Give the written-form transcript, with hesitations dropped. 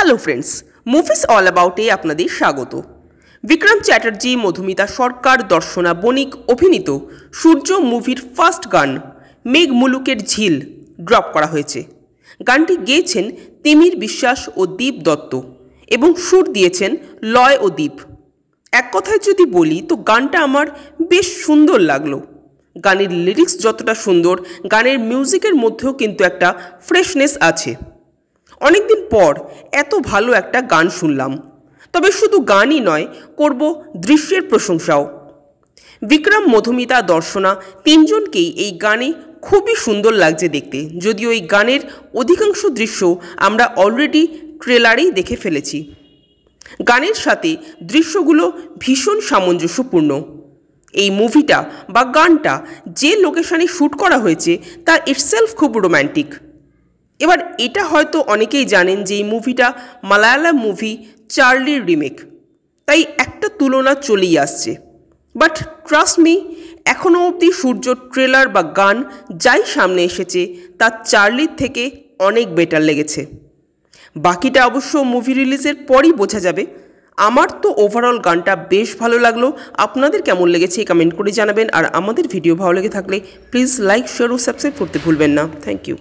Hello friends, movies all অ্যাবাউটে আপনাদের স্বাগত। বিক্রম চ্যাটার্জি, মধুমিতা সরকার, দর্শনা বণিক অভিনীত সূর্য মুভির ফার্স্ট গান মেঘ মুলুকের ঝিল ড্রপ করা হয়েছে। গানটি গেয়েছেন তিমির বিশ্বাস ও দীপ দত্ত এবং সুর দিয়েছেন লয় ও দীপ। এক কথায় যদি বলি তো গানটা আমার বেশ সুন্দর লাগলো। গানের লিরিক্স যতটা সুন্দর, গানের মিউজিকের মধ্যেও কিন্তু একটা ফ্রেশনেস আছে। অনেকদিন পর এত ভালো একটা গান শুনলাম। তবে শুধু গানই নয়, করব দৃশ্যের প্রশংসাও। বিক্রম, মধুমিতা, দর্শনা তিনজনকেই এই গানে খুবই সুন্দর লাগছে দেখতে, যদিও এই গানের অধিকাংশ দৃশ্য আমরা অলরেডি ট্রেলারেই দেখে ফেলেছি। গানের সাথে দৃশ্যগুলো ভীষণ সামঞ্জস্যপূর্ণ। এই মুভিটা বা গানটা যে লোকেশনে শ্যুট করা হয়েছে তা ইটসেলফ খুব রোম্যান্টিক। এবার এটা হয়তো অনেকেই জানেন যে এই মুভিটা মালায়ালাম মুভি চার্লির রিমেক, তাই একটা তুলনা চলেই আসছে। বাট ট্রাস্ট মি, এখনও অবধি সূর্য ট্রেলার বা গান যাই সামনে এসেছে তা চার্লির থেকে অনেক বেটার লেগেছে। বাকিটা অবশ্য মুভি রিলিজের পরই বোঝা যাবে। আমার তো ওভারঅল গানটা বেশ ভালো লাগলো। আপনাদের কেমন লেগেছে কমেন্ট করে জানাবেন। আর আমাদের ভিডিও ভালো লেগে থাকলে প্লিজ লাইক, শেয়ার ও সাবস্ক্রাইব করতে ভুলবেন না। Thank you.